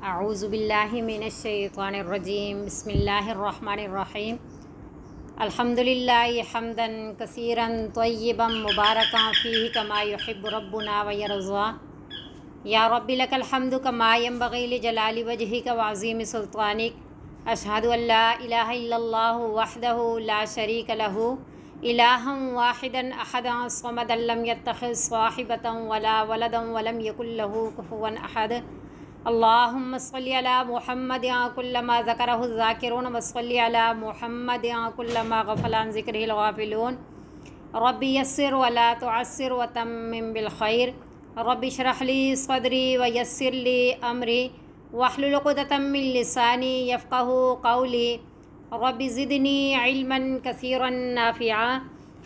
اعوذ باللہ من الشیطان الرجیم بسم اللہ الرحمن الرحیم الحمدللہ حمدا کثیرا طیبا مبارکا فیہ کما یحب ربنا ویرضا یا رب لک الحمد کما ینبغی لجلال وجہک وعظیم سلطانک اشہد ان لا الہ الا اللہ وحدہ لا شریک لہ الہا واحدا احدا صمدا لم یتخذ صاحبۃ ولا ولدا ولم یکن لہ کفوا احد اللہم صلی علی محمد کلما ذکرہ الذاکرون وصلی علی محمد کلما غفل عن ذکرہ الغافلون رب یسر ولا تعسر وتمم بالخیر رب اشرح لی صدری ویسر لی امری واحلل عقدۃ من لسانی یفقہوا قولی رب زدنی علما کثیرا نافعا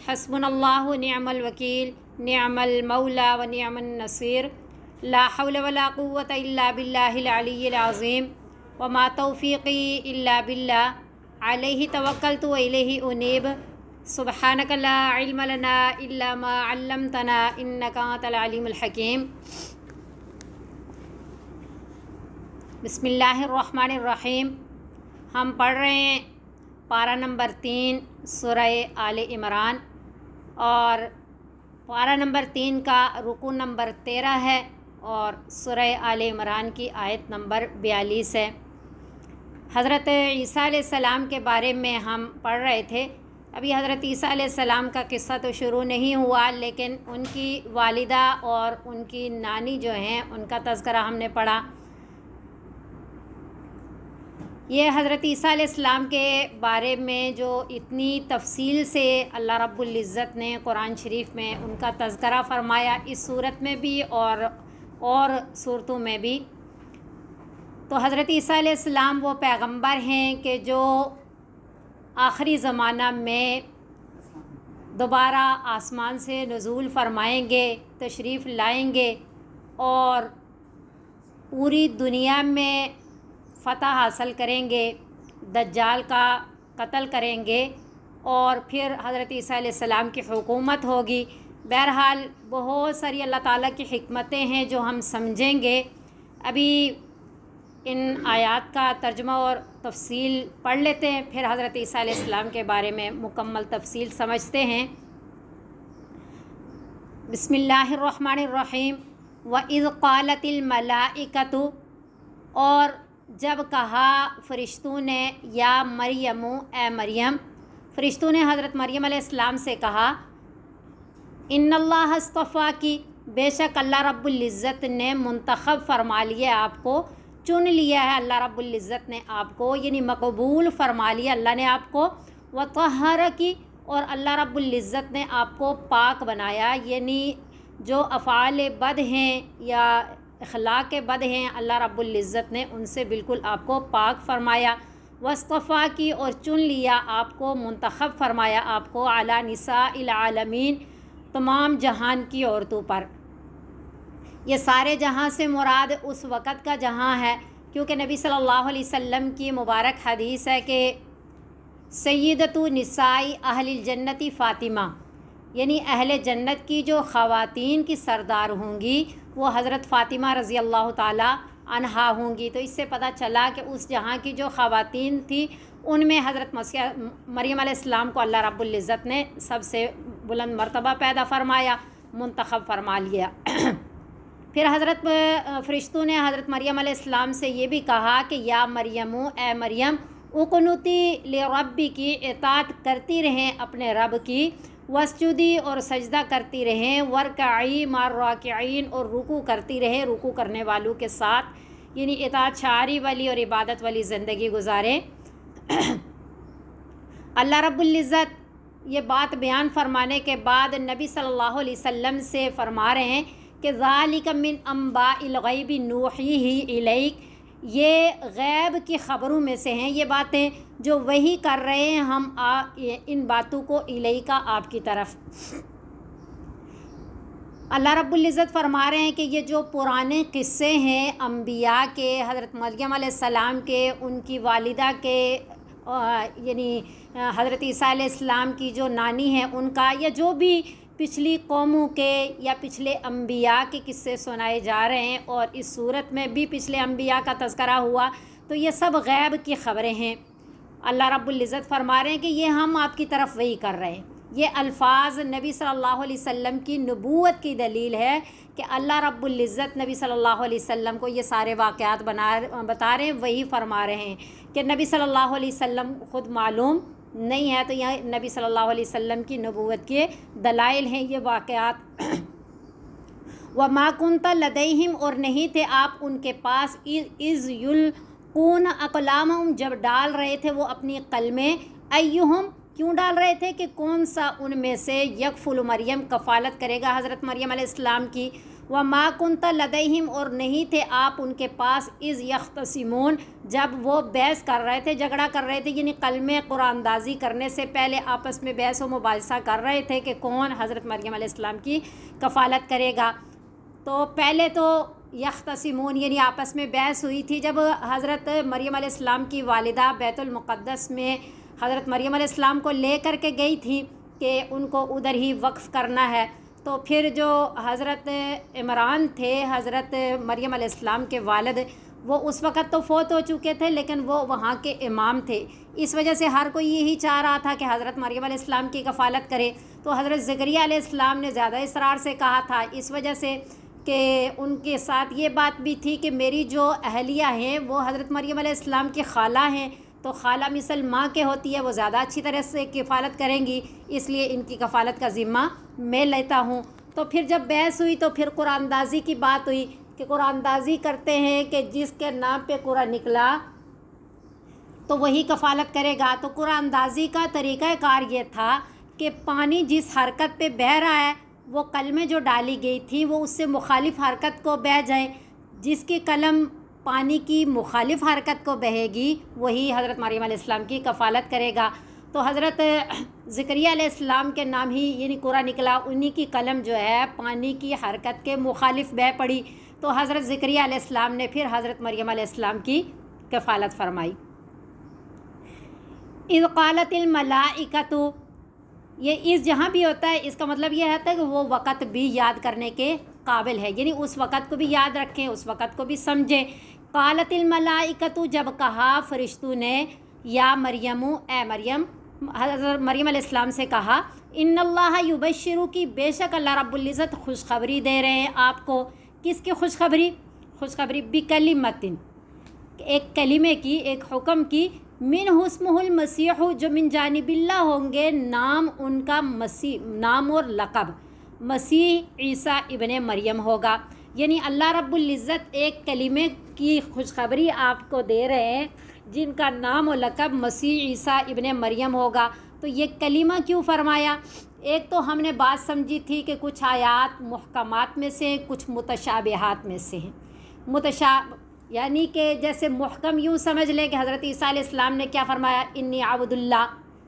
حسبنا اللہ نعم الوکیل نعم المولا ونعم النصیر لا حول ولا قوة الا باللہ العلی العظیم وما توفیقی الا باللہ علیہ توکلت والیہ انیب سبحانک لا علم لنا الا ما علمتنا انک انت العلیم الحکیم بسم اللہ الرحمن الرحیم۔ ہم پڑھ رہے ہیں پارہ نمبر 3 سورہ آل عمران، اور پارہ نمبر 3 کا رکوع نمبر 13 ہے اور سورہ آل عمران کی آیت نمبر 42 ہے۔ حضرت عیسیٰ علیہ السلام کے بارے میں ہم پڑھ رہے تھے۔ ابھی حضرت عیسیٰ علیہ السلام کا قصہ تو شروع نہیں ہوا، لیکن ان کی والدہ اور ان کی نانی جو ہیں ان کا تذکرہ ہم نے پڑھا۔ یہ حضرت عیسیٰ علیہ السلام کے بارے میں جو اتنی تفصیل سے اللہ رب العزت نے قرآن شریف میں ان کا تذکرہ فرمایا، اس صورت میں بھی اور صورتوں میں بھی، تو حضرت عیسیٰ علیہ السلام وہ پیغمبر ہیں کہ جو آخری زمانہ میں دوبارہ آسمان سے نزول فرمائیں گے، تشریف لائیں گے اور پوری دنیا میں فتح حاصل کریں گے، دجال کا قتل کریں گے اور پھر حضرت عیسیٰ علیہ السلام کی حکومت ہوگی۔ بہرحال بہت ساری اللہ تعالیٰ کی حکمتیں ہیں جو ہم سمجھیں گے۔ ابھی ان آیات کا ترجمہ اور تفصیل پڑھ لیتے ہیں، پھر حضرت عیسیٰ علیہ السلام کے بارے میں مکمل تفصیل سمجھتے ہیں۔ بسم اللہ الرحمن الرحیم۔ وَإِذْ قَالَتِ الْمَلَائِكَةُ، اور جب کہا فرشتوں نے، یا مریم اے مریم، فرشتوں نے حضرت مریم علیہ السلام سے کہا، ان اللہ اصطفاکی، بے شک اللہ رب العزت نے منتخب فرما لیا آپ کو، چن لیا ہے اللہ رب العزت نے آپ کو، یعنی مقبول فرما لیا اللہ نے آپ کو، وطہرکی، اور اللہ رب العزت نے آپ کو پاک بنایا، یعنی جو افعال بد ہیں یا اخلاق بد ہیں اللہ رب العزت نے ان سے بالکل آپ کو پاک فرمایا، واصطفاکی، اور چن لیا آپ کو، منتخب فرمایا آپ کو، علی نساء العالمین، تمام جہان کی عورتوں پر۔ یہ سارے جہاں سے مراد اس وقت کا جہاں ہے، کیونکہ نبی صلی اللہ علیہ وسلم کی مبارک حدیث ہے کہ سیدۃ نساء اہل الجنتی فاطمہ، یعنی اہل جنت کی جو خواتین کی سردار ہوں گی وہ حضرت فاطمہ رضی اللہ تعالی عنہا ہوں گی۔ تو اس سے پتہ چلا کہ اس جہاں کی جو خواتین تھی ان میں حضرت مریم علیہ السلام کو اللہ رب العزت نے سب سے بلند مرتبہ پیدا فرمایا، منتخب فرما لیا۔ پھر حضرت فرشتوں نے حضرت مریم علیہ السلام سے یہ بھی کہا کہ یا مریم اے مریم، اقنتی لربی کی، اطاعت کرتی رہیں اپنے رب کی، وسجدی، اور سجدہ کرتی رہیں، ورکعی مع الراکعین، اور رکوع کرتی رہیں رکوع کرنے والوں کے ساتھ، یعنی اطاعت شعاری والی اور عبادت والی زندگی گزاریں۔ اللہ رب العزت یہ بات بیان فرمانے کے بعد نبی صلی اللہ علیہ وسلم سے فرما رہے ہیں کہ ذالک من انباء الغیب نوحیہ الیک، یہ غیب کی خبروں میں سے ہیں، یہ باتیں جو وحی کر رہے ہیں ہم ان باتوں کو الیکا، آپ کی طرف۔ اللہ رب العزت فرما رہے ہیں کہ یہ جو پرانے قصے ہیں انبیاء کے، حضرت مریم علیہ السلام کے، ان کی والدہ کے، یعنی حضرت عیسیٰ علیہ السلام کی جو نانی ہیں ان کا، یا جو بھی پچھلی قوموں کے یا پچھلے انبیاء کے قصے سنائے جا رہے ہیں، اور اس صورت میں بھی پچھلے انبیاء کا تذکرہ ہوا، تو یہ سب غیب کی خبریں ہیں۔ اللہ رب العزت فرما رہے ہیں کہ یہ ہم آپ کی طرف وحی کر رہے ہیں۔ یہ الفاظ نبی صلی اللہ علیہ وسلم کی نبوت کی دلیل ہے کہ اللہ رب العزت نبی صلی اللہ علیہ وسلم کو یہ سارے واقعات بتا رہے ہیں، وہی فرما رہے ہیں کہ نبی صلی اللہ علیہ وسلم خود معلوم نہیں ہے، تو یہ نبی صلی اللہ علیہ وسلم کی نبوت کے دلائل ہیں یہ واقعات۔ وَمَا كُنْتَ لَدَيْهِمْ، اور نہیں تھے آپ ان کے پاس، اِذْ يُلْقُونَ أَقْلَامَهُمْ، جب ڈال رہے تھے وہ اپنی قلمیں، أَيُّهُمْ، کیوں ڈال رہے تھے کہ کون سا ان میں سے یکفل مریم کفالت کرے گا حضرت مریم علیہ السلام کی۔ وَمَا كُنْتَ لَدَيْهِمْ، اور نہیں تھے آپ ان کے پاس، اِذْ يَخْتَصِمُونَ، جب وہ بحث کر رہے تھے، جھگڑا کر رہے تھے، یعنی کلمہ قرآن اندازی کرنے سے پہلے آپس میں بحث و مباحثہ کر رہے تھے کہ کون حضرت مریم علیہ السلام کی کفالت کرے گا۔ تو پہلے تو یختصمون یعنی آپس میں بحث ہوئی تھی جب حضرت مریم علیہ السلام کی والدہ بیت المقدس میں حضرت مریم علیہ السلام کو لے کر کے گئی تھی کہ ان کو ادھر ہی وقف کرنا ہے۔ تو پھر جو حضرت عمران تھے، حضرت مریم علیہ السلام کے والد، وہ اس وقت تو فوت ہو چکے تھے، لیکن وہ وہاں کے امام تھے، اس وجہ سے ہر کوئی یہی چاہ رہا تھا کہ حضرت مریم علیہ السلام کی کفالت کرے۔ تو حضرت زکریا علیہ السلام نے زیادہ اصرار سے کہا تھا، اس وجہ سے کہ ان کے ساتھ یہ بات بھی تھی کہ میری جو اہلیہ ہیں وہ حضرت مریم علیہ السلام کی خالہ ہیں، تو خالہ مثل ماں کے ہوتی ہے، وہ زیادہ اچھی طرح سے کفالت کریں گی، اس لیے ان کی کفالت کا ذمہ میں لیتا ہوں۔ تو پھر جب بحث ہوئی تو پھر قرآن اندازی کی بات ہوئی کہ قرآن اندازی کرتے ہیں کہ جس کے نام پہ قرآن نکلا تو وہی کفالت کرے گا۔ تو قرآن اندازی کا طریقہ کار یہ تھا کہ پانی جس حرکت پہ بہہ رہا ہے وہ قلمیں جو ڈالی گئی تھی وہ اس سے مخالف حرکت کو بہہ جائیں، جس کی قلم پانی کی مخالف حرکت کو بہے گی وہی حضرت مریم علیہ السلام کی کفالت کرے گا۔ تو حضرت زکریا علیہ السلام کے نام ہی یعنی قرآن نکلا، انہی کی قلم جو ہے پانی کی حرکت کے مخالف بہہ پڑی، تو حضرت زکریا علیہ السلام نے پھر حضرت مریم علیہ السلام کی کفالت فرمائی۔ اذ قالت الملائکۃ، یہ اس جہاں بھی ہوتا ہے اس کا مطلب یہ ہے کہ وہ وقت بھی یاد کرنے کے قابل ہے، یعنی اس وقت کو بھی یاد رکھیں، اس وقت کو بھی سمجھیں۔ قالت الملائکۃ، جب کہا فرشتوں نے، یا مریم، اے مریم، حضرت مریم علیہ السلام سے کہا، ان اللہ یبشرک، بے شک اللہ رب العزت خوشخبری دے رہے ہیں آپ کو۔ کس کی خوشخبری؟ خوشخبری بکلمۃ، ایک کلمے کی، ایک حکم کی، من اسمہ المسیح، جو من جانب اللہ ہوں گے، نام ان کا مسیح، نام اور لقب مسیح عیسیٰ ابن مریم ہوگا۔ یعنی اللہ رب العزت ایک کلمے کی خوشخبری آپ کو دے رہے ہیں جن کا نام و لقب مسیح عیسیٰ ابن مریم ہوگا۔ تو یہ کلمہ کیوں فرمایا؟ ایک تو ہم نے بات سمجھی تھی کہ کچھ آیات محکمات میں سے، کچھ متشابہات میں سے ہیں۔ یعنی کہ جیسے محکم یوں سمجھ لیں کہ حضرت عیسیٰ علیہ السلام نے کیا فرمایا، انی عبد اللہ،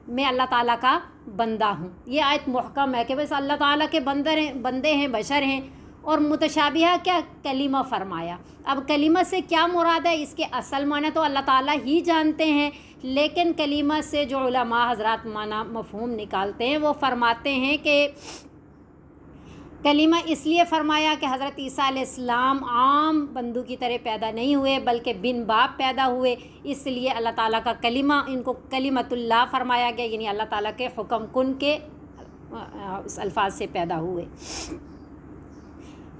میں اللہ تعالیٰ کا بندہ ہوں، یہ آیت محکم ہے کہ بس اللہ تعالیٰ کے بندے ہیں، بشر ہیں۔ اور متشابہہ کیا؟ کلمہ فرمایا۔ اب کلمہ سے کیا مراد ہے؟ اس کے اصل معنی تو اللہ تعالیٰ ہی جانتے ہیں، لیکن کلمہ سے جو علماء حضرات معنی مفہوم نکالتے ہیں وہ فرماتے ہیں کہ کلمہ اس لیے فرمایا کہ حضرت عیسیٰ علیہ السلام عام بندوں کی طرح پیدا نہیں ہوئے بلکہ بن باپ پیدا ہوئے، اس لیے اللہ تعالیٰ کا کلمہ، ان کو کلمۃ اللہ فرمایا گیا، یعنی اللہ تعالیٰ کے حکم کن کے اس الفاظ سے پیدا ہوئے۔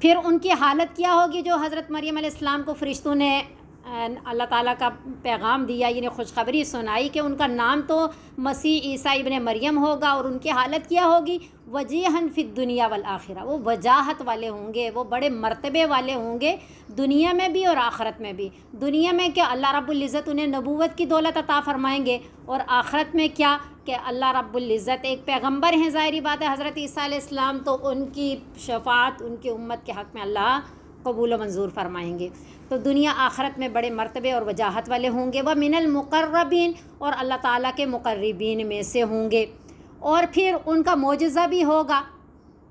پھر ان کی حالت کیا ہوگی جو حضرت مریم علیہ السلام کو فرشتوں نے اللہ تعالیٰ کا پیغام دیا، یعنی خوشخبری سنائی کہ ان کا نام تو مسیح عیسیٰ ابن مریم ہوگا، اور ان کی حالت کیا ہوگی، وجیہن فی الدنیا والآخرہ، وہ وجاہت والے ہوں گے، وہ بڑے مرتبے والے ہوں گے دنیا میں بھی اور آخرت میں بھی۔ دنیا میں کہ اللہ رب العزت انہیں نبوت کی دولت عطا فرمائیں گے، اور آخرت میں کیا کہ اللہ رب العزت ایک پیغمبر ہیں، ظاہری بات ہے حضرت عیسیٰ علیہ السلام، تو ان کی شفاعت ان کی امت کے حق میں اللہ قبول و منظور فرمائیں گے۔ تو دنیا آخرت میں بڑے مرتبے اور وجاہت والے ہوں گے، وَمِنَ الْمُقَرَّبِينَ، اور اللہ تعالیٰ کے مقربین میں سے ہوں گے۔ اور پھر ان کا معجزہ بھی ہوگا۔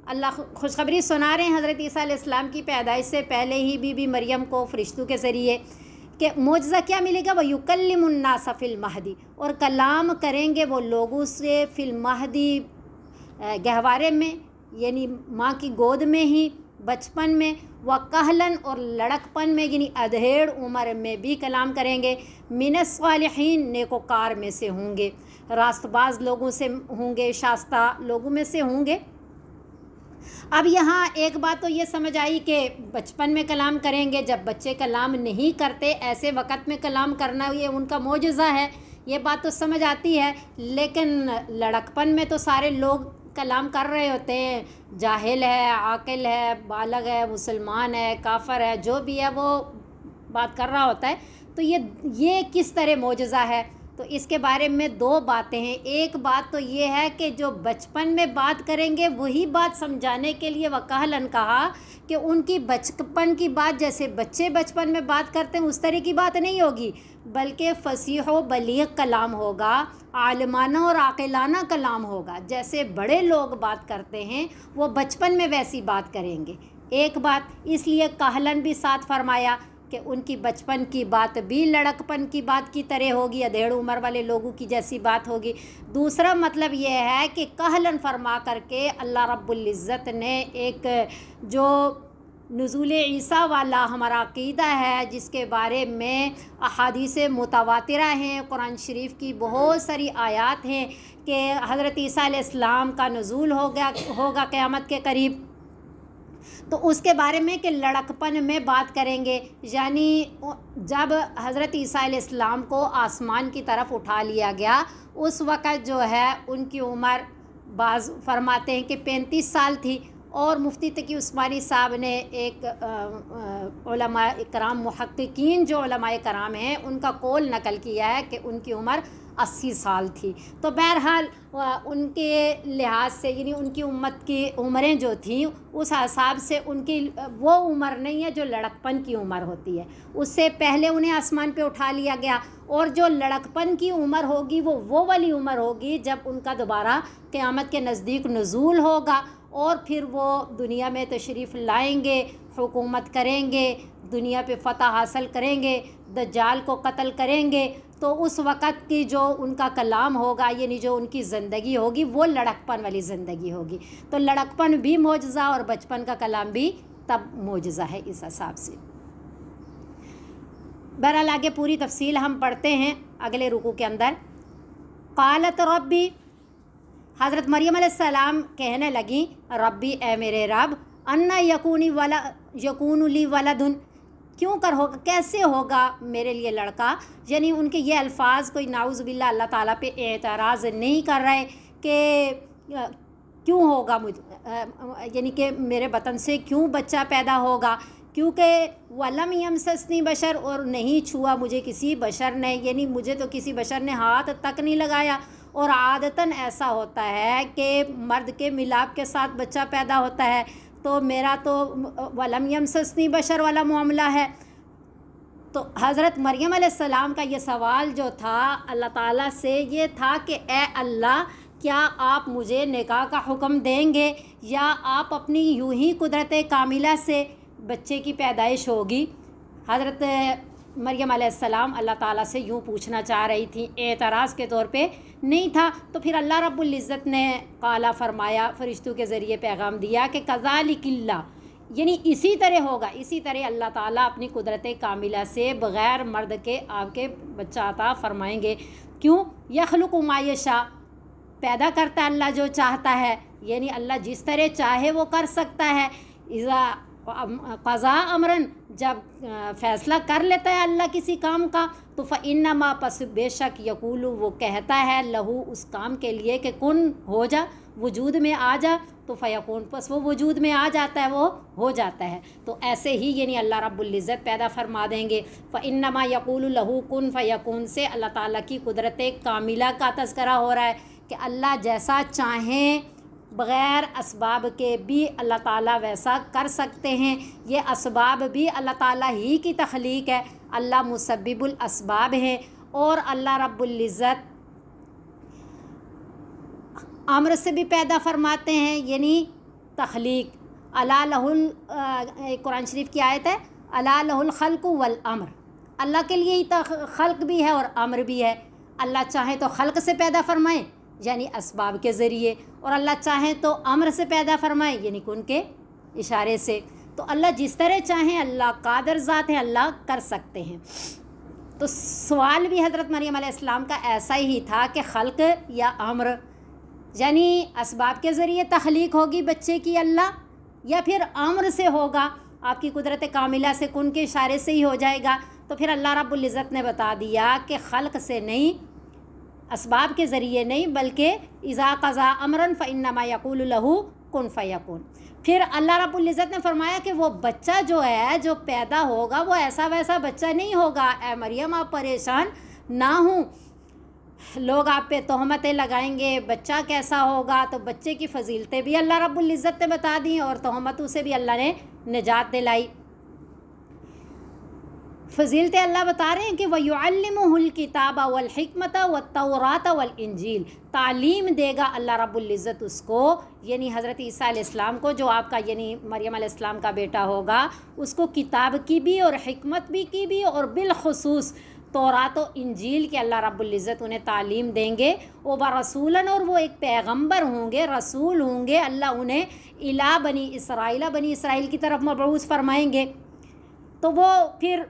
اللہ خوشخبری سنا رہے ہیں حضرت عیسیٰ علیہ السلام کی پیدائش سے پہلے ہی بی بی مریم کو فرشتوں کے ذریعے کہ معجزہ کیا ملے گا، وَيُكَلِّمُ النَّاسَ فِي الْمَهْدِ، اور کلام کریں گے وہ لوگوں سے فی المہدی، گہوارے میں، یعنی ماں کی گود میں ہی بچپن میں، و کہلن اور لڑکپن میں یعنی ادھیڑ عمر میں بھی کلام کریں گے، من الصالحین نیکوکار میں سے ہوں گے، راست باز لوگوں سے ہوں گے، شائستہ لوگوں میں سے ہوں گے۔ اب یہاں ایک بات تو یہ سمجھ آئی کہ بچپن میں کلام کریں گے، جب بچے کلام نہیں کرتے ایسے وقت میں کلام کرنا یہ ان کا معجزہ ہے، یہ بات تو سمجھ آتی ہے۔ لیکن لڑکپن میں تو سارے لوگ کلام کر رہے ہوتے ہیں، جاہل ہے، عاقل ہے، بالغ ہے، مسلمان ہے، کافر ہے، جو بھی ہے وہ بات کر رہا ہوتا ہے۔ تو یہ کس طرح معجزہ ہے؟ تو اس کے بارے میں دو باتیں ہیں۔ ایک بات تو یہ ہے کہ جو بچپن میں بات کریں گے وہی بات سمجھانے کے لیے وکہلن کہا کہ ان کی بچپن کی بات جیسے بچے بچپن میں بات کرتے ہیں اس طرح کی بات نہیں ہوگی، بلکہ فصیح و بلیغ کلام ہوگا، عالمانہ اور عاقلانہ کلام ہوگا۔ جیسے بڑے لوگ بات کرتے ہیں وہ بچپن میں ویسی بات کریں گے۔ ایک بات اس لیے کہلن بھی ساتھ فرمایا کہ ان کی بچپن کی بات بھی لڑکپن کی بات کی طرح ہوگی، ادھیڑ عمر والے لوگوں کی جیسی بات ہوگی۔ دوسرا مطلب یہ ہے کہ کہلن فرما کر کے اللہ رب العزت نے ایک جو نزول عیسیٰ والا ہمارا عقیدہ ہے جس کے بارے میں احادیث متواترہ ہیں، قرآن شریف کی بہت ساری آیات ہیں کہ حضرت عیسیٰ علیہ السلام کا نزول ہوگا قیامت کے قریب، تو اس کے بارے میں کہ لڑکپن میں بات کریں گے، یعنی جب حضرت عیسیٰ علیہ السلام کو آسمان کی طرف اٹھا لیا گیا اس وقت جو ہے ان کی عمر بعض فرماتے ہیں کہ 35 سال تھی، اور مفتی تقی عثمانی صاحب نے ایک علماء کرام محققین جو علماء کرام ہیں ان کا قول نقل کیا ہے کہ ان کی عمر 80 سال تھی۔ تو بہرحال ان کے لحاظ سے یعنی ان کی امت کی عمریں جو تھیں اس حساب سے ان کی وہ عمر نہیں ہے جو لڑکپن کی عمر ہوتی ہے، اس سے پہلے انہیں آسمان پہ اٹھا لیا گیا، اور جو لڑکپن کی عمر ہوگی وہ والی عمر ہوگی جب ان کا دوبارہ قیامت کے نزدیک نزول ہوگا، اور پھر وہ دنیا میں تشریف لائیں گے، حکومت کریں گے، دنیا پہ فتح حاصل کریں گے، دجال کو قتل کریں گے۔ تو اس وقت کی جو ان کا کلام ہوگا یعنی جو ان کی زندگی ہوگی وہ لڑکپن والی زندگی ہوگی۔ تو لڑکپن بھی معجزہ اور بچپن کا کلام بھی تب معجزہ ہے اس حساب سے۔ بہرحال آگے پوری تفصیل ہم پڑھتے ہیں اگلے رکوع کے اندر۔ قالت ربی، حضرت مریم علیہ السلام کہنے لگیں ربی اے میرے رب، انا یکون لی ولدن، کیوں کر ہوگا، کیسے ہوگا میرے لیے لڑکا؟ یعنی ان کے یہ الفاظ کوئی نعوذ باللہ اللہ تعالیٰ پہ اعتراض نہیں کر رہے کہ کیوں ہوگا یعنی کہ میرے بطن سے کیوں بچہ پیدا ہوگا، کیونکہ ولم یمسسنی بشر، اور نہیں چھوا مجھے کسی بشر نے، یعنی مجھے تو کسی بشر نے ہاتھ تک نہیں لگایا، اور عادتاً ایسا ہوتا ہے کہ مرد کے ملاپ کے ساتھ بچہ پیدا ہوتا ہے، تو میرا تو ولم یمسسنی بشر والا معاملہ ہے۔ تو حضرت مریم علیہ السلام کا یہ سوال جو تھا اللہ تعالیٰ سے یہ تھا کہ اے اللہ، کیا آپ مجھے نکاح کا حکم دیں گے یا آپ اپنی یوں ہی قدرت کاملہ سے بچے کی پیدائش ہوگی؟ حضرت مریم علیہ السلام اللہ تعالیٰ سے یوں پوچھنا چاہ رہی تھیں، اعتراض کے طور پہ نہیں تھا۔ تو پھر اللہ رب العزت نے قالا فرمایا، فرشتوں کے ذریعے پیغام دیا کہ کذالک اللہ، یعنی اسی طرح ہوگا، اسی طرح اللہ تعالیٰ اپنی قدرت کاملہ سے بغیر مرد کے آپ کے بچہ عطا فرمائیں گے۔ کیوں؟ یخلق ما یشاء، پیدا کرتا ہے اللہ جو چاہتا ہے، یعنی اللہ جس طرح چاہے وہ کر سکتا ہے۔ اذا قضا امرن، جب فیصلہ کر لیتا ہے اللہ کسی کام کا، تو فإنما، پس بے شک، یقول، وہ کہتا ہے، لہو، اس کام کے لیے کہ کن، ہو جا، وجود میں آ جا، تو فیکون، پس وہ وجود میں آ جاتا ہے، وہ ہو جاتا ہے۔ تو ایسے ہی یعنی اللہ رب العزت پیدا فرما دیں گے۔ فإنما یقول لہو کن فیکون سے اللہ تعالیٰ کی قدرت کاملہ کا تذکرہ ہو رہا ہے کہ اللہ جیسا چاہیں بغیر اسباب کے بھی اللہ تعالیٰ ویسا کر سکتے ہیں۔ یہ اسباب بھی اللہ تعالیٰ ہی کی تخلیق ہے، اللہ مسبب الاسباب ہے، اور اللہ رب العزت امر سے بھی پیدا فرماتے ہیں، یعنی تخلیق۔ الا لہ، قرآن شریف کی آیت ہے، الا لہ الخلق والامر، اللہ کے لیے ہی خلق بھی ہے اور امر بھی ہے۔ اللہ چاہے تو خلق سے پیدا فرمائیں، یعنی اسباب کے ذریعے، اور اللہ چاہیں تو امر سے پیدا فرمائیں یعنی کن کے اشارے سے۔ تو اللہ جس طرح چاہیں، اللہ قادر ذات ہے، اللہ کر سکتے ہیں۔ تو سوال بھی حضرت مریم علیہ السلام کا ایسا ہی تھا کہ خلق یا امر، یعنی اسباب کے ذریعے تخلیق ہوگی بچے کی اللہ، یا پھر امر سے ہوگا، آپ کی قدرت کاملہ سے کن کے اشارے سے ہی ہو جائے گا۔ تو پھر اللہ رب العزت نے بتا دیا کہ خلق سے نہیں، اسباب کے ذریعے نہیں، بلکہ اذا قضا امرا فانما یقول له کن فیکون۔ پھر اللہ رب العزت نے فرمایا کہ وہ بچہ جو ہے، جو پیدا ہوگا، وہ ایسا ویسا بچہ نہیں ہوگا۔ اے مریم آپ پریشان نہ ہوں، لوگ آپ پہ تہمتیں لگائیں گے بچہ کیسا ہوگا، تو بچے کی فضیلتیں بھی اللہ رب العزت نے بتا دیں اور تہمتوں سے بھی اللہ نے نجات دلائی۔ فضیلتیں اللہ بتا رہے ہیں کہ وَيُعَلِّمُهُ الْكِتَابَ وَالْحِكْمَةَ وَالتَّوْرَاةَ وَالْإِنْجِيلَ، تعلیم دے گا اللہ رب العزت اس کو، یعنی حضرت عیسیٰ علیہ السلام کو، جو آپ کا یعنی مریم علیہ السلام کا بیٹا ہوگا، اس کو کتاب کی بھی اور حکمت بھی کی بھی، اور بالخصوص تورات و انجیل کے اللہ رب العزت انہیں تعلیم دیں گے۔ وَرَسُولًا، اور وہ ایک پیغمبر ہوں گے، رسول ہوں گے، اللہ انہیں اِلیٰ بنی اسرائیل کی طرف مبعوث فرمائیں گے۔ تو وہ پھر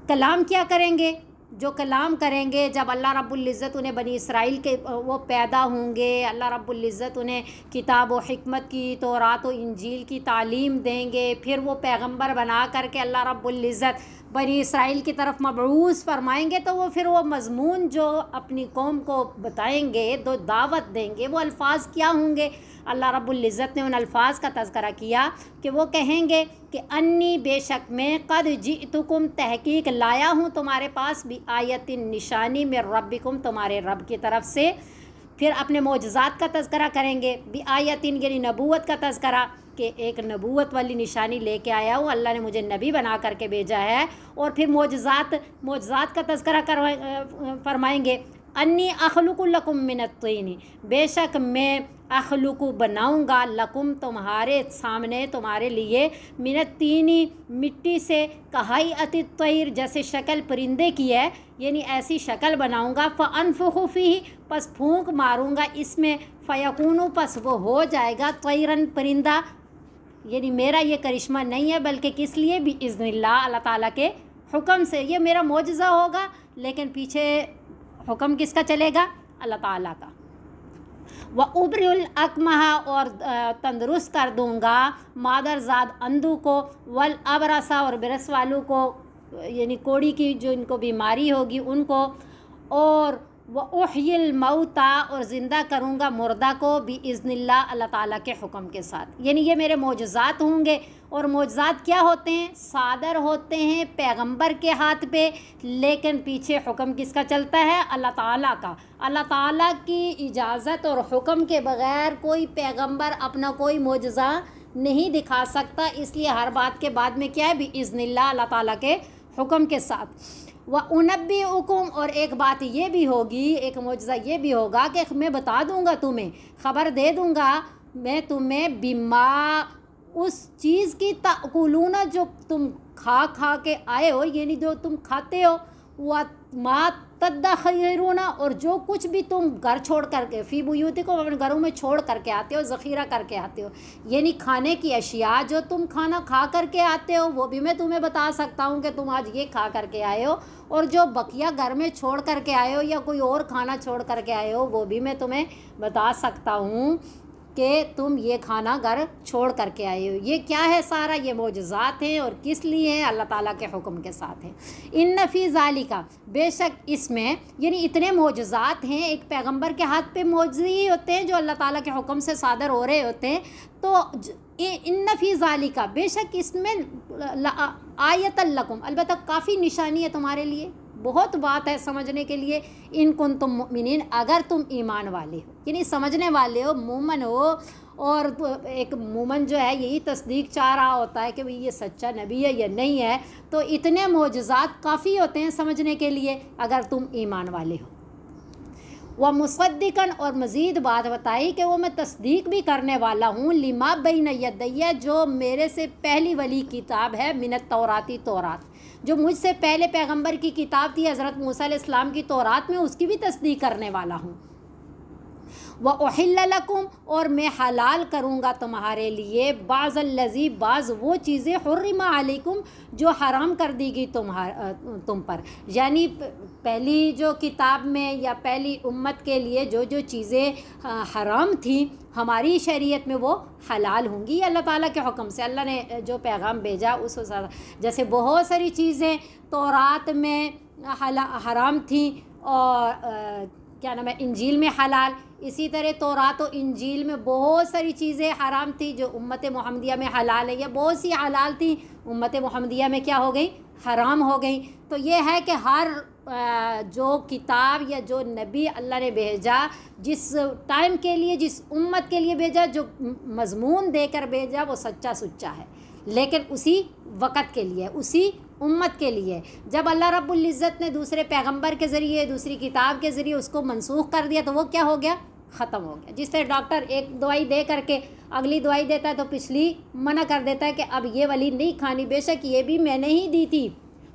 کلام کیا کریں گے؟ جو کلام کریں گے، جب اللہ رب العزت انہیں بنی اسرائیل کے وہ پیدا ہوں گے، اللہ رب العزت انہیں کتاب و حکمت کی، تورات و انجیل کی تعلیم دیں گے، پھر وہ پیغمبر بنا کر کے اللہ رب العزت بنی اسرائیل کی طرف مبعوث فرمائیں گے، تو وہ پھر وہ مضمون جو اپنی قوم کو بتائیں گے، دعوت دیں گے، وہ الفاظ کیا ہوں گے؟ اللہ رب العزت نے ان الفاظ کا تذکرہ کیا کہ وہ کہیں گے کہ انی بے شک میں قد جئتکم، تحقیق لایا ہوں تمہارے پاس، بآیت نشانی میں ربکم، تمہارے رب کی طرف سے۔ پھر اپنے معجزات کا تذکرہ کریں گے، بآیت یعنی نبوت کا تذکرہ، کہ ایک نبوت والی نشانی لے کے آیا ہوں، اللہ نے مجھے نبی بنا کر کے بھیجا ہے۔ اور پھر معجزات کا تذکرہ فرمائیں گے، انی اخلق لکم من الطین، بے شک میں اخلق بناؤں گا، لکم تمہارے سامنے، تمہارے لیے، من الطین مٹی سے، کہیئۃ الطیر جیسے شکل پرندے کی ہے، یعنی ایسی شکل بناؤں گا، فانفخ فیہ پس پھونک ماروں گا اس میں، فیکون پس وہ ہو جائے گا، طیرن پرندہ۔ یعنی میرا یہ کرشمہ نہیں ہے، بلکہ کس لیے؟ باذن اللہ، اللہ تعالیٰ کے حکم سے یہ میرا معجزہ ہوگا، لیکن پیچھے حکم کس کا چلے گا؟ اللہ تعالیٰ کا۔ وَأُبْرِئُ الْأَكْمَحَ، اور تندرست کر دوں گا مادر زاد اندھو کو، وَالْأَبْرَصَ، اور برس والوں کو، یعنی کوڑی کی جو ان کو بیماری ہوگی ان کو، اور وَأُحْيِي الْمَوْتَى، اور زندہ کروں گا مردہ کو، بِإِذْنِ اللَّهِ، اللہ تعالیٰ کے حکم کے ساتھ۔ یعنی یہ میرے معجزات ہوں گے، اور معجزات کیا ہوتے ہیں؟ صادر ہوتے ہیں پیغمبر کے ہاتھ پہ، لیکن پیچھے حکم کس کا چلتا ہے؟ اللہ تعالیٰ کا۔ اللہ تعالیٰ کی اجازت اور حکم کے بغیر کوئی پیغمبر اپنا کوئی معجزہ نہیں دکھا سکتا، اس لیے ہر بات کے بعد میں کیا ہے؟ بِإِذْنِ اللَّهِ، اللہ تعالیٰ کے حکم کے ساتھ۔ وَأُنَبِّئُكُمْ، اور ایک بات یہ بھی ہوگی، ایک معجزہ یہ بھی ہوگا کہ میں بتا دوں گا تمہیں، خبر دے دوں گا میں تمہیں، بما، اس چیز کی، تأکلون جو تم کھا کے آئے ہو، یعنی جو تم کھاتے ہو، وَمَا تَدَّخِرُونَ، اور جو کچھ بھی تم گھر چھوڑ کر کے، فی بیوتکم، اپنے گھروں میں چھوڑ کر کے آتے ہو، ذخیرہ کر کے آتے ہو، یعنی کھانے کی اشیاء جو تم کھانا کھا کر کے آتے ہو، وہ بھی میں تمہیں بتا سکتا ہوں کہ تم آج یہ کھا کر کے آئے ہو، اور جو بقیہ گھر میں چھوڑ کر کے آئے ہو یا کوئی اور کھانا چھوڑ کر کے آئے ہو، وہ بھی میں تمہیں بتا سکتا ہوں کہ تم یہ کھانا گھر چھوڑ کر کے آئے ہو۔ یہ کیا ہے؟ سارا یہ معجزات ہیں، اور کس لیے ہیں؟ اللہ تعالیٰ کے حکم کے ساتھ ہیں۔ ان فی ذالک، بے شک اس میں، یعنی اتنے معجزات ہیں، ایک پیغمبر کے ہاتھ پہ معجزے ہی ہوتے ہیں جو اللہ تعالیٰ کے حکم سے صادر ہو رہے ہوتے ہیں، تو ان فی ذالک، بے شک اس میں، آیۃ لکم، البتہ کافی نشانی ہے تمہارے لیے، بہت بات ہے سمجھنے کے لیے، ان کنتم مؤمنین، اگر تم ایمان والے ہو، یعنی سمجھنے والے ہو، مومن ہو، اور ایک مومن جو ہے یہی تصدیق چاہ رہا ہوتا ہے کہ یہ سچا نبی ہے یا نہیں ہے، تو اتنے معجزات کافی ہوتے ہیں سمجھنے کے لیے اگر تم ایمان والے ہو۔ وَمُصَدِّقًا، اور مزید بات بتائی کہ وہ میں تصدیق بھی کرنے والا ہوں، لما بین یدیّ، جو میرے سے پہلی والی کتاب ہے، من التوراتی، تورات، جو مجھ سے پہلے پیغمبر کی کتاب تھی حضرت موسیٰ علیہ السلام کی تورات میں، اس کی بھی تصدیق کرنے والا ہوں۔ وَأُحِلَّ لَكُمْ، اور میں حلال کروں گا تمہارے لیے بعض الذی، بعض وہ چیزیں حرم علیکم جو حرام کر دی گئی تم پر، یعنی پہلی جو کتاب میں یا پہلی امت کے لیے جو جو چیزیں حرام تھیں ہماری شریعت میں وہ حلال ہوں گی اللہ تعالیٰ کے حکم سے۔ اللہ نے جو پیغام بھیجا اس جیسے بہت ساری چیزیں تورات میں حرام تھیں اور کیا نام ہے انجیل میں حلال، اسی طرح تورات و انجیل میں بہت ساری چیزیں حرام تھی جو امت محمدیہ میں حلال ہے، یا بہت سی حلال تھیں امت محمدیہ میں کیا ہو گئی، حرام ہو گئی۔ تو یہ ہے کہ ہر جو کتاب یا جو نبی اللہ نے بھیجا، جس ٹائم کے لیے جس امت کے لیے بھیجا، جو مضمون دے کر بھیجا وہ سچا سچا ہے، لیکن اسی وقت کے لیے، اسی امت کے لیے۔ جب اللہ رب العزت نے دوسرے پیغمبر کے ذریعے، دوسری کتاب کے ذریعے اس کو منسوخ کر دیا تو وہ کیا ہو گیا، ختم ہو گیا۔ جس طرح ڈاکٹر ایک دوائی دے کر کے اگلی دوائی دیتا ہے تو پچھلی منع کر دیتا ہے کہ اب یہ والی نہیں کھانی، بے شک یہ بھی میں نے ہی دی تھی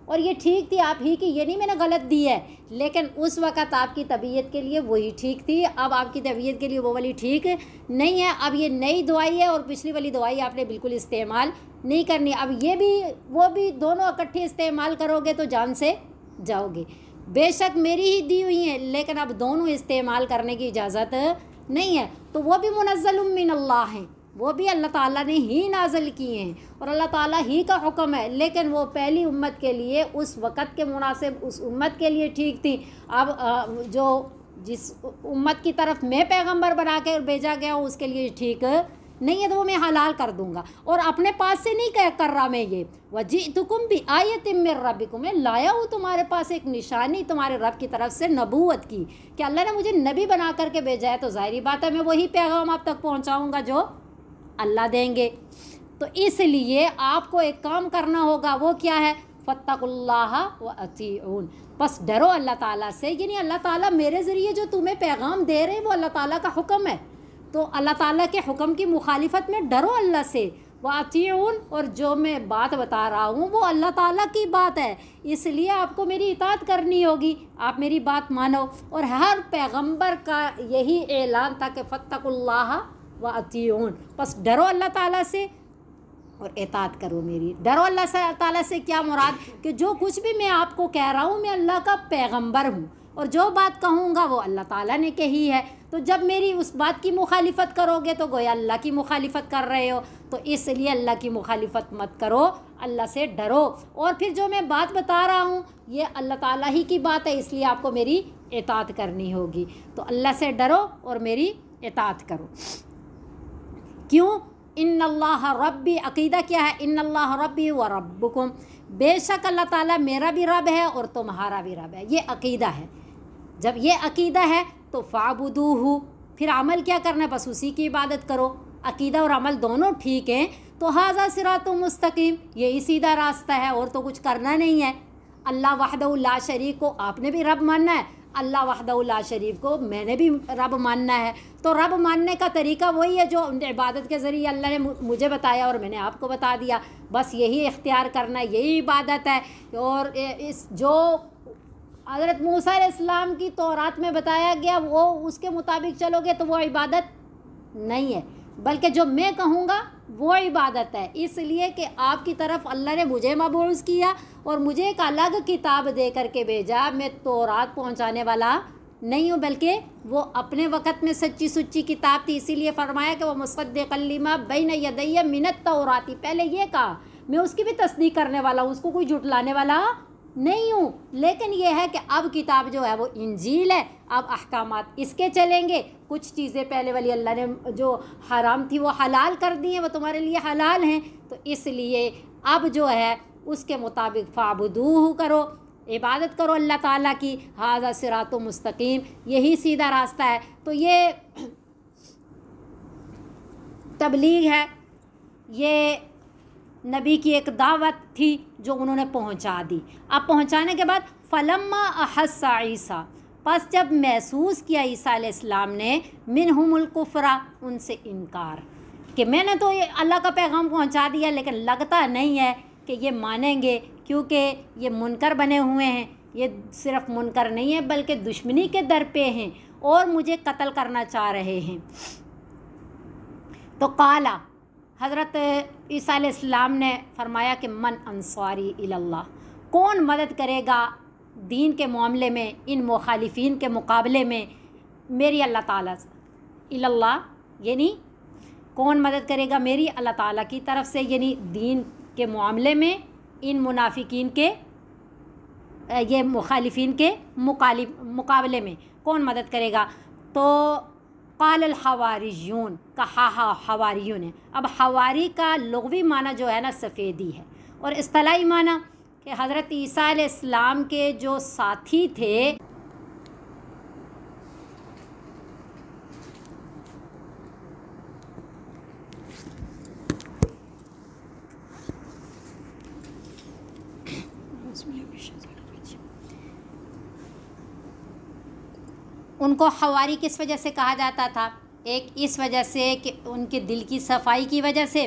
اور یہ ٹھیک تھی آپ ہی کی، یہ نہیں میں نے غلط دی ہے، لیکن اس وقت آپ کی طبیعت کے لیے وہی ٹھیک تھی، اب آپ کی طبیعت کے لیے وہ والی ٹھیک نہیں ہے، اب یہ نئی دوائی ہے اور پچھلی والی دوائی آپ نے بالکل استعمال نہیں کرنی، اب یہ بھی وہ بھی دونوں اکٹھے استعمال کرو گے تو جان سے جاؤ گے۔ بے شک میری ہی دی ہوئی ہیں لیکن اب دونوں استعمال کرنے کی اجازت نہیں ہے، تو وہ بھی منزل من اللہ ہیں، وہ بھی اللہ تعالیٰ نے ہی نازل کیے ہیں اور اللہ تعالیٰ ہی کا حکم ہے، لیکن وہ پہلی امت کے لیے اس وقت کے مناسب اس امت کے لیے ٹھیک تھی۔ اب جو جس امت کی طرف میں پیغمبر بنا کے بھیجا گیا ہوں اس کے لیے ٹھیک نہیں ہے تو وہ میں حلال کر دوں گا، اور اپنے پاس سے نہیں کر رہا میں یہ وَجِئْتُكُمْ بِآیَةٍ مِّن رَبِّكُمْ، میں لایا ہوں تمہارے پاس ایک نشانی تمہارے رب کی طرف سے نبوت کی، کہ اللہ نے مجھے نبی بنا کر کے بھیجا ہے، تو ظاہری بات ہے میں وہی پیغام آپ تک پہنچاؤں گا جو اللہ دیں گے۔ تو اس لیے آپ کو ایک کام کرنا ہوگا، وہ کیا ہے، فَاتَّقُوا اللَّهَ وَأَطِیعُونِ، بس ڈرو اللہ تعالیٰ سے، یعنی اللہ تعالیٰ میرے ذریعے جو تمہیں پیغام دے رہے ہیں وہ اللہ تعالیٰ کا حکم ہے، تو اللہ تعالیٰ کے حکم کی مخالفت میں ڈرو اللہ سے، وَأَطِیعُونِ، اور جو میں بات بتا رہا ہوں وہ اللہ تعالیٰ کی بات ہے، اس لیے آپ کو میری اطاعت کرنی ہوگی، آپ میری بات مانو۔ اور ہر پیغمبر کا یہی اعلان تھا کہ فَاتَّقُوا اللَّهَ وَأَطِیعُونِ، بس ڈرو اللہ تعالیٰ سے اور اطاعت کرو میری۔ ڈرو اللہ تعالیٰ سے کیا مراد، کہ جو کچھ بھی میں آپ کو کہہ رہا ہوں میں اللہ کا پیغمبر ہوں اور جو بات کہوں گا وہ اللہ تعالیٰ نے کہی ہے، تو جب میری اس بات کی مخالفت کرو گے تو گویا اللہ کی مخالفت کر رہے ہو، تو اس لیے اللہ کی مخالفت مت کرو، اللہ سے ڈرو۔ اور پھر جو میں بات بتا رہا ہوں یہ اللہ تعالیٰ ہی کی بات ہے، اس لیے آپ کو میری اطاعت کرنی ہوگی، تو اللہ سے ڈرو اور میری اطاعت کرو۔ کیوں؟ ان اللہ ربی، عقیدہ کیا ہے، ان اللہ ربی و ربکم، بے شک اللہ تعالیٰ میرا بھی رب ہے اور تمہارا بھی رب ہے، یہ عقیدہ ہے۔ جب یہ عقیدہ ہے تو فاعبدوہ، پھر عمل کیا کرنا ہے، بس اسی کی عبادت کرو۔ عقیدہ اور عمل دونوں ٹھیک ہیں تو ھذا صراط مستقیم، یہی سیدھا راستہ ہے، اور تو کچھ کرنا نہیں ہے۔ اللہ وحدہ لا شریک کو آپ نے بھی رب ماننا ہے، اللہ وحدہ لا شریک کو میں نے بھی رب ماننا ہے، تو رب ماننے کا طریقہ وہی ہے جو عبادت کے ذریعے اللہ نے مجھے بتایا اور میں نے آپ کو بتا دیا، بس یہی اختیار کرنا ہے، یہی عبادت ہے۔ اور اس جو حضرت موسیٰ علیہ السلام کی تورات میں بتایا گیا وہ اس کے مطابق چلو گے تو وہ عبادت نہیں ہے، بلکہ جو میں کہوں گا وہ عبادت ہے، اس لیے کہ آپ کی طرف اللہ نے مجھے مبعوث کیا اور مجھے ایک الگ کتاب دے کر کے بھیجا، میں تورات پہنچانے والا نہیں ہوں، بلکہ وہ اپنے وقت میں سچی سچی کتاب تھی، اسی لیے فرمایا کہ وہ مصدقا لما بین یدی من التوراۃ، پہلے یہ کہا میں اس کی بھی تصدیق کرنے والا ہوں، اس کو کوئی جھٹلانے والا نہیں ہوں، لیکن یہ ہے کہ اب کتاب جو ہے وہ انجیل ہے، اب احکامات اس کے چلیں گے، کچھ چیزیں پہلے والی اللہ نے جو حرام تھی وہ حلال کر دی ہیں، وہ تمہارے لیے حلال ہیں، تو اس لیے اب جو ہے اس کے مطابق فاعبدوہ کرو، عبادت کرو اللہ تعالیٰ کی، ھذا صراط مستقیم، یہی سیدھا راستہ ہے۔ تو یہ تبلیغ ہے، یہ نبی کی ایک دعوت تھی جو انہوں نے پہنچا دی۔ اب پہنچانے کے بعد فلما احس عیسیٰ، پس جب محسوس کیا عیسیٰ علیہ السلام نے منہم الکفر، ان سے انکار، کہ میں نے تو یہ اللہ کا پیغام پہنچا دیا لیکن لگتا نہیں ہے کہ یہ مانیں گے، کیونکہ یہ منکر بنے ہوئے ہیں، یہ صرف منکر نہیں ہے بلکہ دشمنی کے در پہ ہیں اور مجھے قتل کرنا چاہ رہے ہیں۔ تو قالا، حضرت عیسیٰ علیہ السلام نے فرمایا کہ من انصاری اللہ، کون مدد کرے گا دین کے معاملے میں ان مخالفین کے مقابلے میں میری اللہ تعالیٰ سے، اللہ یعنی کون مدد کرے گا میری اللہ تعالیٰ کی طرف سے، یعنی دین کے معاملے میں ان منافقین کے یہ مخالفین کے مقابلے میں کون مدد کرے گا؟ تو قال الحواریون، کہا حواریون ہے۔ اب حواری کا لغوی معنی جو ہے نا سفیدی ہے، اور اصطلاحی معنی کہ حضرت عیسیٰ علیہ السلام کے جو ساتھی تھے ان کو حواری کس وجہ سے کہا جاتا تھا؟ ایک اس وجہ سے کہ ان کے دل کی صفائی کی وجہ سے،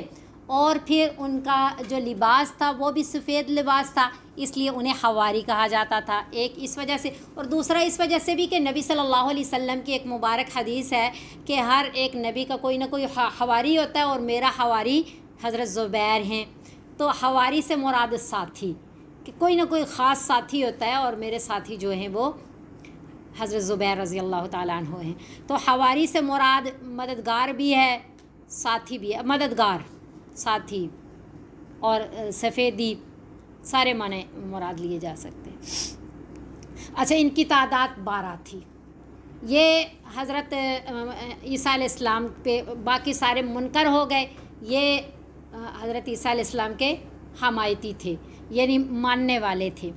اور پھر ان کا جو لباس تھا وہ بھی سفید لباس تھا، اس لیے انہیں حواری کہا جاتا تھا، ایک اس وجہ سے۔ اور دوسرا اس وجہ سے بھی کہ نبی صلی اللہ علیہ وسلم کی ایک مبارک حدیث ہے کہ ہر ایک نبی کا کوئی نہ کوئی حواری ہوتا ہے، اور میرا حواری حضرت زبیر ہیں۔ تو حواری سے مراد ساتھی، کہ کوئی نہ کوئی خاص ساتھی ہوتا ہے، اور میرے ساتھی جو ہیں وہ حضرت زبیر رضی اللہ تعالیٰ عنہ ہیں۔ تو حواری سے مراد مددگار بھی ہے، ساتھی بھی ہے، مددگار، ساتھی اور سفیدی، سارے معنی مراد لیے جا سکتے ہیں۔ اچھا، ان کی تعداد 12 تھی۔ یہ حضرت عیسیٰ علیہ السلام پہ باقی سارے منکر ہو گئے، یہ حضرت عیسیٰ علیہ السلام کے حمایتی تھے، یعنی ماننے والے تھے۔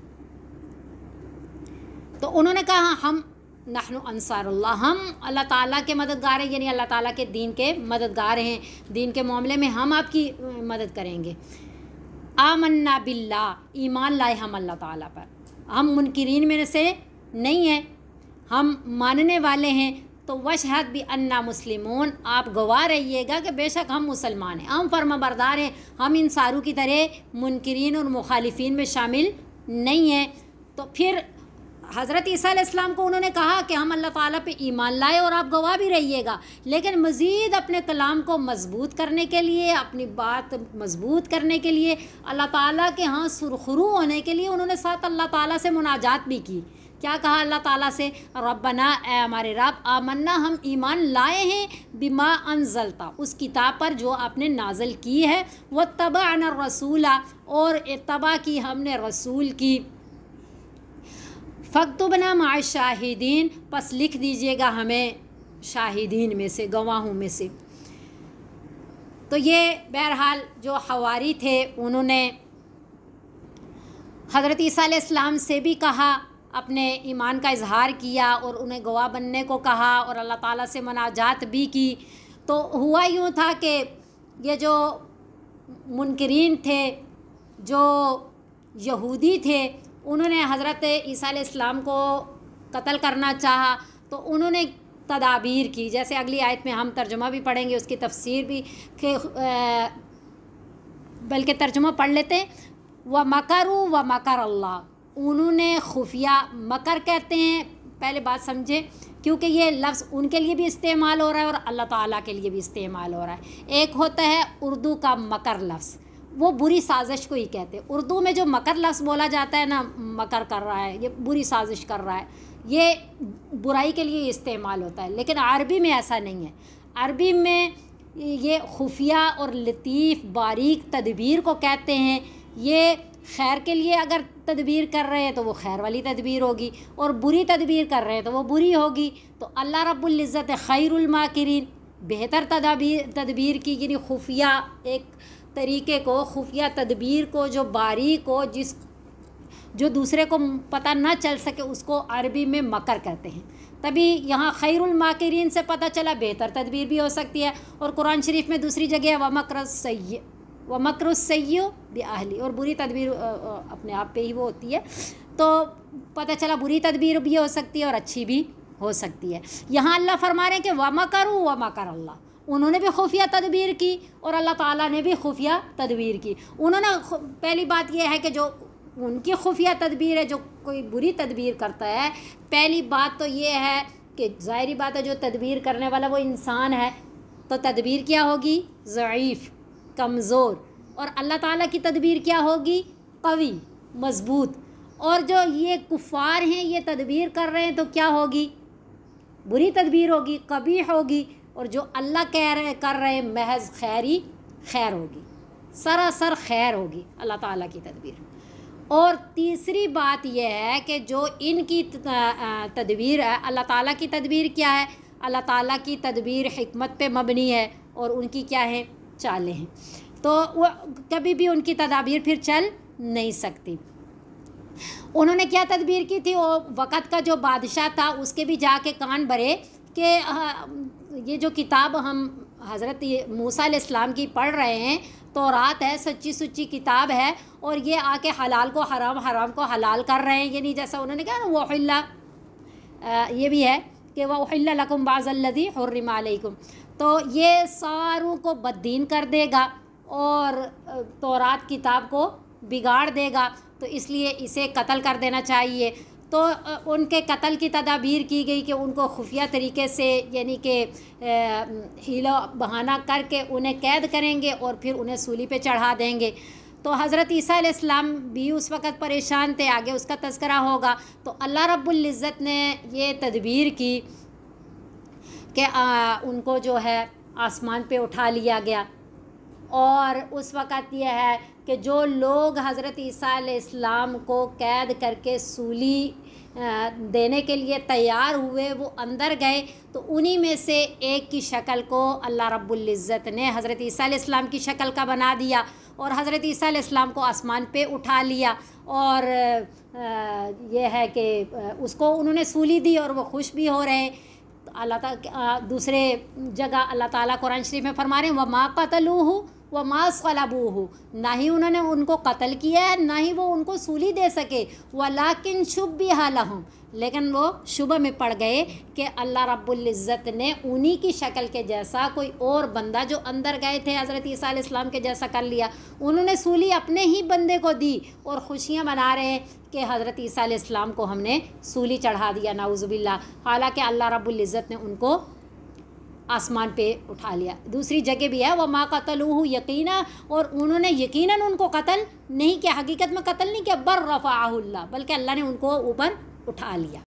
تو انہوں نے کہا ہم نحن انصار اللہ، ہم اللہ تعالیٰ کے مددگار ہیں، یعنی اللہ تعالیٰ کے دین کے مددگار ہیں، دین کے معاملے میں ہم آپ کی مدد کریں گے۔ آمنا باللہ، ایمان لائے ہم اللہ تعالیٰ پر، ہم منکرین میں سے نہیں ہیں، ہم ماننے والے ہیں۔ تو وشہد بأننا مسلمون، آپ گواہ رہیے گا کہ بے شک ہم مسلمان ہیں، ہم فرما بردار ہیں، ہم ان ساروں کی طرح منکرین اور مخالفین میں شامل نہیں ہیں۔ تو پھر حضرت عیسیٰ علیہ السلام کو انہوں نے کہا کہ ہم اللہ تعالیٰ پہ ایمان لائے اور آپ گواہ بھی رہیے گا، لیکن مزید اپنے کلام کو مضبوط کرنے کے لیے، اپنی بات مضبوط کرنے کے لیے، اللہ تعالیٰ کے ہاں سرخرو ہونے کے لیے انہوں نے ساتھ اللہ تعالیٰ سے مناجات بھی کی۔ کیا کہا اللہ تعالیٰ سے؟ ربنا، اے ہمارے رب، آمنا، ہم ایمان لائے ہیں، بما انزلتا، اس کتاب پر جو آپ نے نازل کی ہے، واتبعنا الرسول، اور اتباع کی ہم نے رسول کی، فاکتبنا مع الشاہدین، پس لکھ دیجئے گا ہمیں شاہدین میں سے، گواہوں میں سے۔ تو یہ بہرحال جو حواری تھے انہوں نے حضرت عیسیٰ علیہ السلام سے بھی کہا، اپنے ایمان کا اظہار کیا اور انہیں گواہ بننے کو کہا اور اللہ تعالیٰ سے مناجات بھی کی۔ تو ہوا یوں تھا کہ یہ جو منکرین تھے، جو یہودی تھے، انہوں نے حضرت عیسیٰ علیہ السلام کو قتل کرنا چاہا، تو انہوں نے تدابیر کی، جیسے اگلی آیت میں ہم ترجمہ بھی پڑھیں گے، اس کی تفسیر بھی، کہ بلکہ ترجمہ پڑھ لیتے ہیں۔ وَمَكَرُوا وَمَكَرَ اللَّهُ، انہوں نے خفیہ مکر کہتے ہیں، پہلے بات سمجھیں، کیونکہ یہ لفظ ان کے لیے بھی استعمال ہو رہا ہے اور اللہ تعالیٰ کے لیے بھی استعمال ہو رہا ہے۔ ایک ہوتا ہے اردو کا مکر لفظ، وہ بری سازش کو ہی کہتے ہیں۔ اردو میں جو مکر لفظ بولا جاتا ہے نا، مکر کر رہا ہے، یہ بری سازش کر رہا ہے، یہ برائی کے لیے استعمال ہوتا ہے، لیکن عربی میں ایسا نہیں ہے۔ عربی میں یہ خفیہ اور لطیف باریک تدبیر کو کہتے ہیں۔ یہ خیر کے لیے اگر تدبیر کر رہے ہیں تو وہ خیر والی تدبیر ہوگی، اور بری تدبیر کر رہے ہیں تو وہ بری ہوگی۔ تو اللہ رب العزت خیر الماکرین، بہتر تدبیر کی، یعنی خفیہ ایک طریقے کو، خفیہ تدبیر کو جو باریک ہو، جو دوسرے کو پتہ نہ چل سکے، اس کو عربی میں مکر کہتے ہیں۔ تبھی یہاں خیر الماکرین سے پتہ چلا بہتر تدبیر بھی ہو سکتی ہے۔ اور قرآن شریف میں دوسری جگہ وَمَكْرُ السَّيِّئُ بِأَهْلِهِ، اور بری تدبیر اپنے آپ پہ ہی وہ ہوتی ہے، تو پتہ چلا بری تدبیر بھی ہو سکتی ہے اور اچھی بھی ہو سکتی ہے۔ یہاں اللہ فرما رہے ہیں کہ وَمَكَرُوا وَمَكَرَ اللَّهُ، انہوں نے بھی خفیہ تدبیر کی اور اللہ تعالیٰ نے بھی خفیہ تدبیر کی۔ انہوں نے پہلی بات یہ ہے کہ جو ان کی خفیہ تدبیر ہے جو کوئی بری تدبیر کرتا ہے. پہلی بات تو یہ ہے کہ ظاہری بات ہے جو تدبیر کرنے والا وہ انسان ہے تو تدبیر کیا ہوگی؟ ضعیف، کمزور. اور اللہ تعالیٰ کی تدبیر کیا ہوگی؟ قوی، مضبوط. اور جو یہ کفار ہیں یہ تدبیر کر رہے ہیں تو کیا ہوگی؟ بری تدبیر ہوگی، قبیح ہوگی. اور جو اللہ کر رہے ہیں محض خیری خیر ہوگی، سراسر خیر ہوگی اللہ تعالیٰ کی تدبیر. اور تیسری بات یہ ہے کہ جو ان کی تدبیر ہے، اللہ تعالیٰ کی تدبیر کیا ہے؟ اللہ تعالیٰ کی تدبیر حکمت پہ مبنی ہے اور ان کی کیا ہے؟ چالیں ہیں. تو وہ کبھی بھی ان کی تدابیر پھر چل نہیں سکتی. انہوں نے کیا تدبیر کی تھی؟ وہ وقت کا جو بادشاہ تھا اس کے بھی جا کے کان بھرے کہ یہ جو کتاب ہم حضرت موسیٰ علیہ السلام کی پڑھ رہے ہیں، تورات ہے، سچی سچی کتاب ہے، اور یہ آ کے حلال کو حرام، حرام کو حلال کر رہے ہیں. یعنی جیسا انہوں نے کہا نا وَأُحِلَّ، یہ بھی ہے کہ وَأُحِلَّ لَكُمْ بَعْضَ الَّذِي حُرِّمَ عَلَيْكُمْ. تو یہ ساروں کو بددین کر دے گا اور تورات کتاب کو بگاڑ دے گا، تو اس لیے اسے قتل کر دینا چاہیے. تو ان کے قتل کی تدابیر کی گئی کہ ان کو خفیہ طریقے سے، یعنی کہ حیلہ بہانہ کر کے انہیں قید کریں گے اور پھر انہیں سولی پہ چڑھا دیں گے. تو حضرت عیسیٰ علیہ السلام بھی اس وقت پریشان تھے، آگے اس کا تذکرہ ہوگا. تو اللہ رب العزت نے یہ تدبیر کی کہ ان کو جو ہے آسمان پہ اٹھا لیا گیا. اور اس وقت یہ ہے کہ جو لوگ حضرت عیسیٰ علیہ السلام کو قید کر کے سولی دینے کے لیے تیار ہوئے وہ اندر گئے، تو انہی میں سے ایک کی شکل کو اللہ رب العزت نے حضرت عیسیٰ علیہ السلام کی شکل کا بنا دیا اور حضرت عیسیٰ علیہ السلام کو آسمان پہ اٹھا لیا. اور یہ ہے کہ اس کو انہوں نے سولی دی اور وہ خوش بھی ہو رہے. اللہ تعالیٰ دوسرے جگہ اللہ تعالیٰ قرآن شریف میں فرما رہے ہیں وَمَا قَتَلُوهُ وَمَا صَلَبُوهُ، نہ ہی انہوں نے ان کو قتل کیا ہے، نہ ہی وہ ان کو سولی دے سکے. وَلَكِنْ شُبِّهَ لَهُمْ، لیکن وہ شبہ میں پڑ گئے کہ اللہ رب العزت نے انہی کی شکل کے جیسا کوئی اور بندہ جو اندر گئے تھے حضرت عیسیٰ علیہ السلام کے جیسا کر لیا. انہوں نے سولی اپنے ہی بندے کو دی اور خوشیاں منا رہے ہیں کہ حضرت عیسیٰ علیہ السلام کو ہم نے سولی چڑھا دیا، نعوذ باللہ. حالانکہ اللہ رب العزت نے ان کو آسمان پہ اٹھا لیا. دوسری جگہ بھی ہے وَمَا قَتَلُوهُ یقینا، اور انہوں نے یقیناً ان کو قتل نہیں کیا، حقیقت میں قتل نہیں کیا، بل رفعہ اللہ، بلکہ اللہ نے ان کو اوپر اٹھا لیا.